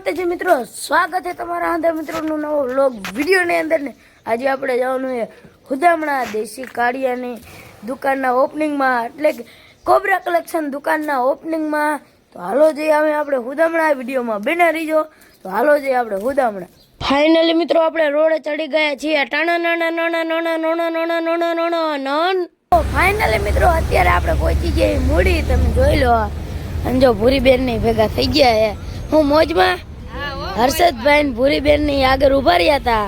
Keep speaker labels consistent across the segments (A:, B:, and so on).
A: માતાજી મિત્રો, સ્વાગત છે તમારા અંદર મિત્રોનો નવો વ્લોગ વિડીયોની અંદર ને આજે આપણે જવાનું છે હુદામણા દેશી કાળિયાની દુકાનના ઓપનિંગમાં, એટલે કે કોબરા કલેક્શન દુકાનના ઓપનિંગમાં. તો હાલો જઈએ આપણે હુદામણા વિડીયોમાં બને રહીજો. તો હાલો જઈએ આપણે હુદામણા. ફાઇનલી મિત્રો આપણે રોડે ચડી ગયા છીએ. ફાઇનલી મિત્રો અત્યારે આપણે પહોંચી ગયા મૂડી. તમે જોઈ લો, અને જો ભૂરીબેન ની ભેગા થઈ ગયા છે. હું મોજમાં હર્ષદભાઈ ને ભૂરીબેન ની આગળ ઉભા રહ્યા હતા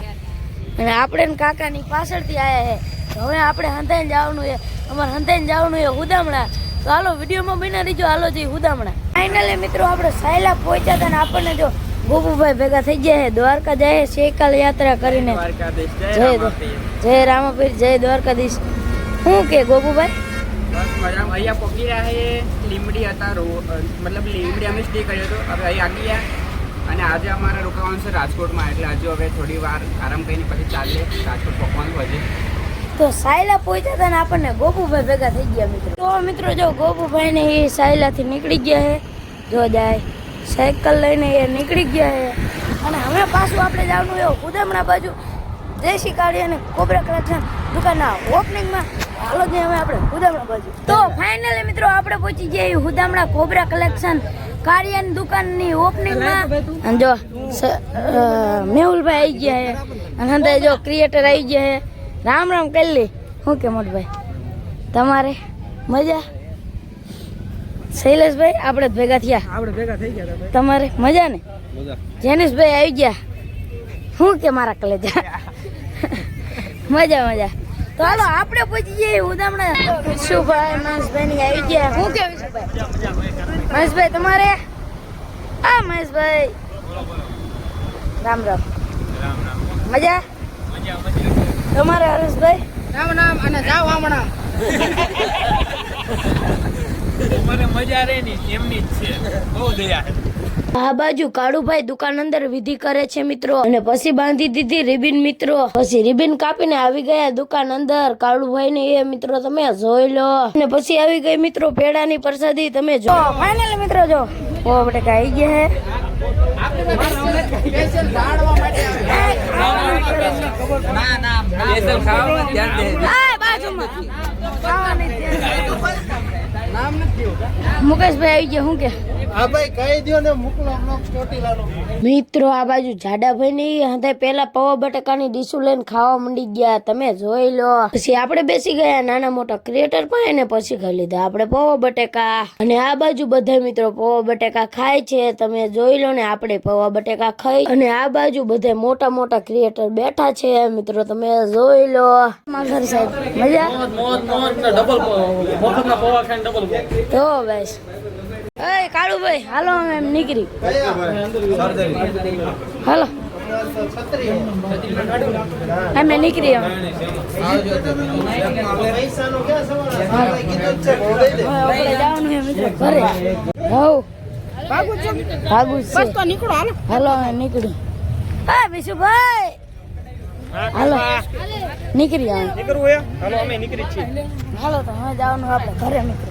A: અને આપણે કાકા ની પાછળથી આવ્યા છે. તો હવે આપણે હંતાઈને જવાનું છે, અમારે હંતાઈને જવાનું છે હુદામણા. તો હાલો વિડીયોમાં બના રહીજો. હાલો જઈ હુદામણા. ફાઇનલી મિત્રો આપણે સાયલા પહોંચ્યા હતા ને આપણને જો ગોપુભાઈ ભેગા થઈ ગયા છે. દ્વારકા જાય શેકાલ યાત્રા કરીને. જય રામાપીર, જય દ્વારકાધીશ. શું કે ગોપુભાઈ?
B: બસ મજામાં. અહીંયા પહોંચી રહ્યા છે. લીમડી હતા, મતલબ લીમડી અમે સ્ટે કર્યો હતો. હવે અહીં આવી ગયા અને આજે અમારે રોકાવાનું છે રાજકોટમાં. એટલે હજુ હવે થોડી વાર આરામ કરીને પછી ચાલીએ રાજકોટ પહોંચવાનું હજી.
A: તો સાયલા પહોંચ્યા હતા ને આપણને ગોપુભાઈ ભેગા થઈ ગયા મિત્રો. તો મિત્રો જો ગોપુભાઈ ને એ સાયલાથી નીકળી ગયા છે. જો જાય સાયકલ લઈને એ નીકળી ગયા છે. અને હવે પાછું આપણે જવાનું એવું હુદામણા બાજુ દેશી કાળી અને કોબરા કલેક્શન દુકાનના ઓપનિંગમાં. હાલો જે હવે આપણે હુદામણા બાજુ. તો ફાઇનલી મિત્રો આપણે પહોંચી ગયા હુદામણા કોબરા કલેક્શન કાળિયાની દુકાનની ઓપનિંગમાં. અને જો મેહુલભાઈ આવી ગયા છે અને અંદર જો ક્રિએટર આવી ગયા છે. રામ રામ કલ્લી. શું કે મોટભાઈ તમારે મજા? શૈલેષભાઈ આપણે ભેગા થઈ ગયા. તમારે મજા ને? જેનિશભાઈ આવી ગયા. શું કે મારા કલેજા? મજા મજા. તો હાલો આપણે પહોંચી જઈએ હુદામણા. વિશુભાઈ મહેશભાઈ ની આવી ગયા. શું કે વિશુભાઈ? મહેશભાઈ તમારે? હા મહેશભાઈ રામ રામ. મજા? તમારે હરેશભાઈ?
B: રામ રામ. અને જાઓ હમણાં. મને મજા રે ની એમની જ છે. બહુ દયા.
A: આ બાજુ કાળુભાઈ દુકાન અંદર વિધિ કરે છે મિત્રો, અને પછી બાંધી દીધી રિબિન મિત્રો. પછી રિબિન કાપીને આવી ગયા દુકાન અંદર કાળુભાઈ ને એ મિત્રો તમે જોઈ લો. અને પછી આવી ગઈ મિત્રો પેડાની પ્રસાદી. તમે જો ફાઇનલી મિત્રો જો ઓ બટેકા આવી ગયા મુકેશભાઈ આવી ગયા. શું કે મિત્રો આ બાજુ જાડાભાઈ ની હાથે પેલા પૌવા બટેકાની ડીશું લઈને ખાવા માંડી ગયા. તમે જોઈ લો. પછી આપણે બેસી ગયા નાના મોટા ક્રિએટર પાસે ને પછી ખાઈ લીધા આપણે પૌવા બટેકા. અને આ બાજુ બધા મિત્રો પૌવા બટેકા ખાય છે. તમે જોઈ લો ને આપણે પૌવા બટેકા ખાઈ. અને આ બાજુ બધા મોટા મોટા ક્રિએટર બેઠા છે મિત્રો. તમે જોઈ લો. માગર સાહેબ મજા? તો બસ એ કાળુભાઈ હાલો એમ નીકળી. હાલો અમે નીકળી. આપણે જવાનું છે મિત્રો ઘરે. ભાગું છે. હાલો અમે નીકળી. હા વિશુભાઈ હાલો નીકળી. હાલો તો હવે જવાનું આપણે ઘરે મિત્રો.